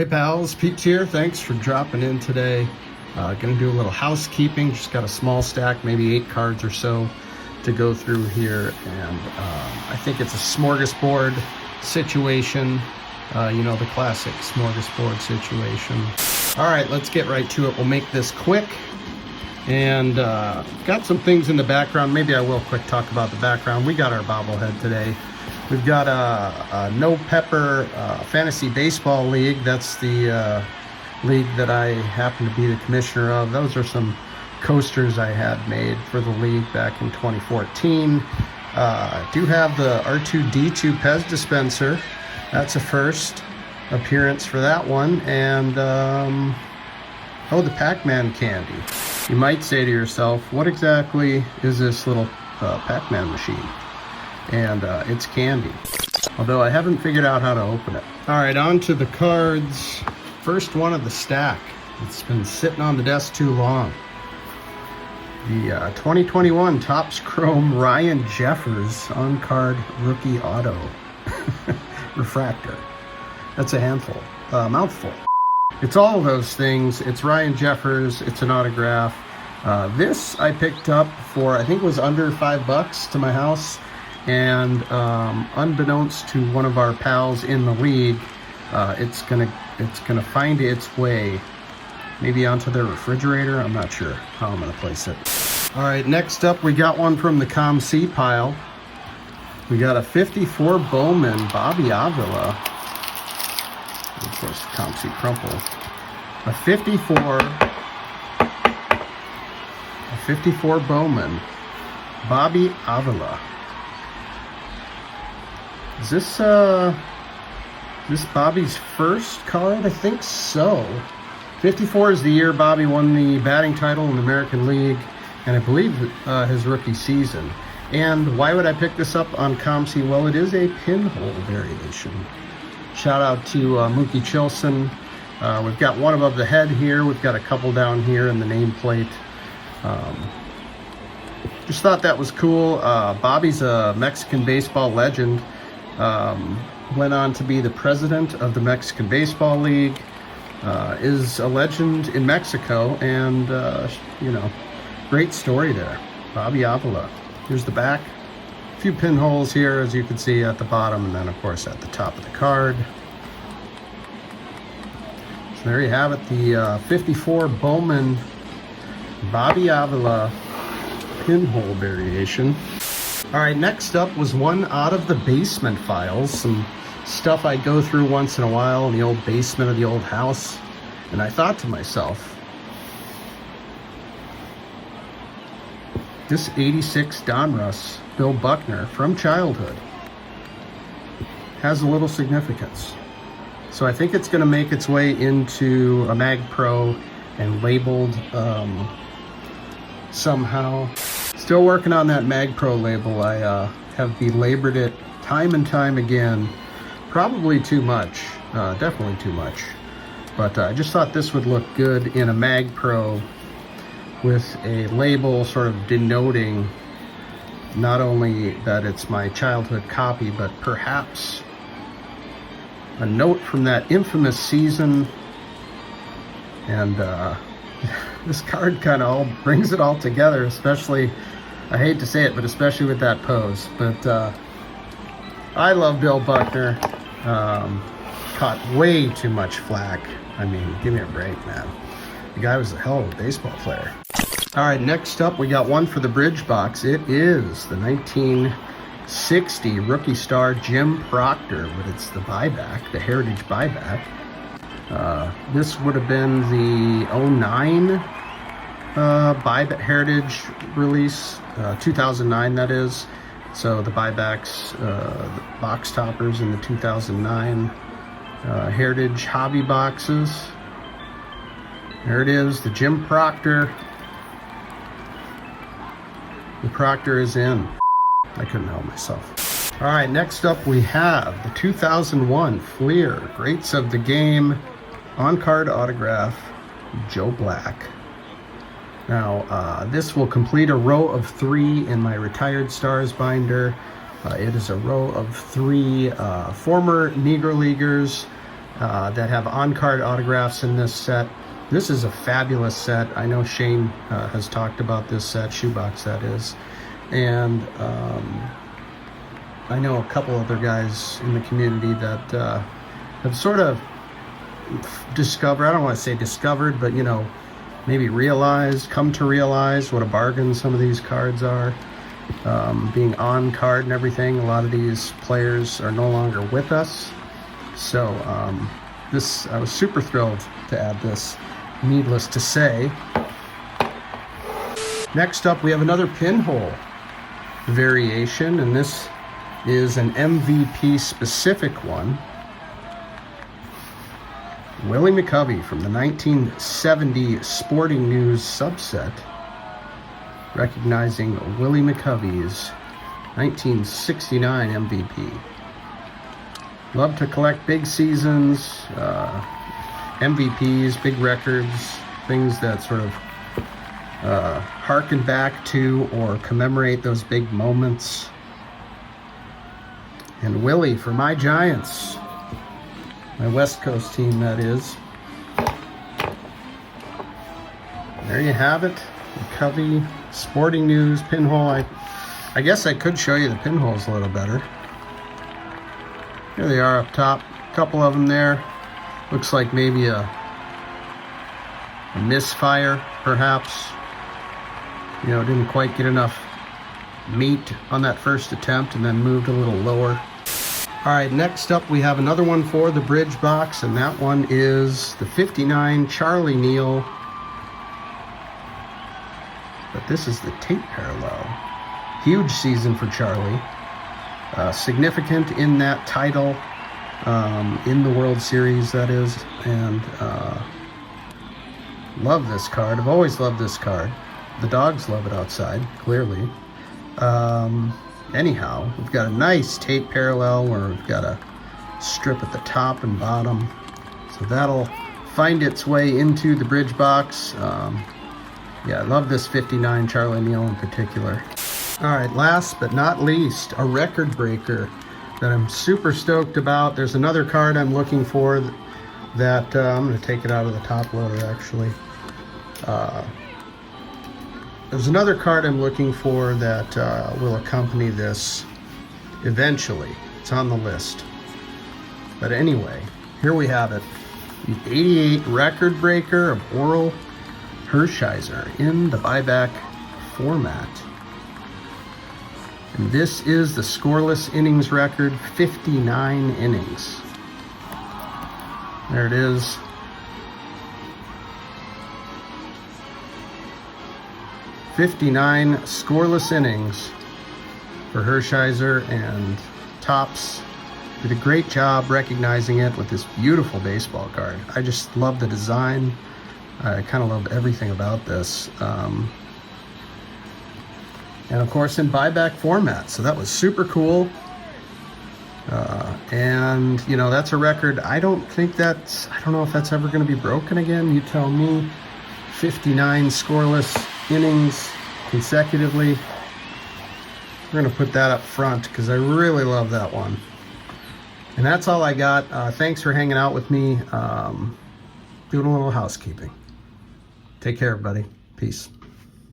Hey pals, Pete's here. Thanks for dropping in today. Gonna do a little housekeeping. Just got a small stack, maybe 8 cards or so to go through here. And I think it's a smorgasbord situation. You know, the classic smorgasbord situation. All right, let's get right to it. We'll make this quick. And got some things in the background. Maybe I will quick talk about the background. We got our bobblehead today. We've got a No Pepper Fantasy Baseball League. That's the league that I happen to be the commissioner of. Those are some coasters I had made for the league back in 2014. I do have the R2-D2 Pez dispenser. That's a first appearance for that one. And oh, the Pac-Man candy. You might say to yourself, what exactly is this little Pac-Man machine? And it's candy, although I haven't figured out how to open it. All right, on to the cards. First one of the stack. It's been sitting on the desk too long. The 2021 Topps Chrome Ryan Jeffers on-card rookie auto refractor. That's a handful, mouthful. It's all of those things. It's Ryan Jeffers, it's an autograph. This I picked up for, I think it was under $5 to my house. And unbeknownst to one of our pals in the league, it's gonna find its way maybe onto their refrigerator. I'm not sure how I'm gonna place it. All right, next up we got one from the Com-C pile. We got a 54 Bowman Bobby Avila. Of course, Com-C crumple. A 54 Bowman Bobby Avila. Is this Bobby's first card? I think so. 54 is the year Bobby won the batting title in the American League, and I believe his rookie season. And why would I pick this up on Com-C? Well, it is a pinhole variation. Shout out to Mookie Chilson. We've got one above the head here. We've got a couple down here in the nameplate. Just thought that was cool. Bobby's a Mexican baseball legend. Went on to be the president of the Mexican Baseball League, is a legend in Mexico, and, you know, great story there. Bobby Avila. Here's the back. A few pinholes here, as you can see at the bottom, and then, of course, at the top of the card. So there you have it, the 54 Bowman Bobby Avila pinhole variation. All right, next up was one out of the basement files, some stuff I go through once in a while in the old basement of the old house. And I thought to myself, this 86 Donruss Bill Buckner from childhood has a little significance. So I think it's going to make its way into a Mag Pro and labeled somehow. Still working on that Mag Pro label. I have belabored it time and time again. Probably too much, definitely too much. But I just thought this would look good in a Mag Pro with a label sort of denoting not only that it's my childhood copy, but perhaps a note from that infamous season. And this card kind of all brings it all together, especially, I hate to say it, but especially with that pose. But I love Bill Buckner. Caught way too much flack. I mean, give me a break, man. The guy was a hell of a baseball player. All right, next up, we got one for the bridge box. It is the 1960 rookie star Jim Proctor, but it's the buyback, the Heritage buyback. This would have been the 09 buyback Heritage release, 2009 that is. So the buybacks, the box toppers in the 2009 Heritage hobby boxes. There it is, the Jim Proctor. The Proctor is in. I couldn't help myself. All right, next up we have the 2001 Fleer Greats of the Game on-card autograph, Joe Black. Now, this will complete a row of 3 in my Retired Stars binder. It is a row of 3 former Negro Leaguers that have on-card autographs in this set. This is a fabulous set. I know Shane has talked about this set, shoebox that is. And I know a couple other guys in the community that have sort of discovered, I don't want to say discovered, but, you know, maybe come to realize what a bargain some of these cards are. Being on card and everything, a lot of these players are no longer with us. So I was super thrilled to add this, needless to say. Next up, we have another pinhole variation, and this is an MVP specific one. Willie McCovey from the 1970 Sporting News subset, recognizing Willie McCovey's 1969 MVP. Love to collect big seasons, MVPs, big records, things that sort of harken back to or commemorate those big moments. And Willie for my Giants, my West Coast team, that is. There you have it, McCovey Sporting News pinhole. I guess I could show you the pinholes a little better. Here they are up top, a couple of them there. Looks like maybe a misfire, perhaps. You know, didn't quite get enough meat on that first attempt and then moved a little lower. All right, next up we have another one for the bridge box, and that one is the 59 Charlie Neal. But this is the tape parallel. Huge season for Charlie. Significant in that title, in the World Series, that is. And love this card. I've always loved this card. The dogs love it outside, clearly. Anyhow, we've got a nice tape parallel where we've got a strip at the top and bottom. So that'll find its way into the bridge box. Yeah, I love this 59 Charlie Neal in particular. All right, last but not least, a record breaker that I'm super stoked about. There's another card I'm looking for that I'm going to take it out of the top loader, actually. There's another card I'm looking for that will accompany this eventually. It's on the list. But anyway, here we have it. The 88 record breaker of Oral Hershiser in the buyback format. And this is the scoreless innings record, 59 innings. There it is. "59 scoreless innings for Hershiser, and Topps did a great job recognizing it with this beautiful baseball card. I just love the design. I kind of love everything about this. And of course in buyback format, so that was super cool. And you know, that's a record. I don't know if that's ever going to be broken again. You tell me. 59 scoreless innings consecutively. We're going to put that up front because I really love that one. And that's all I got. Thanks for hanging out with me. Doing a little housekeeping. Take care, everybody. Peace.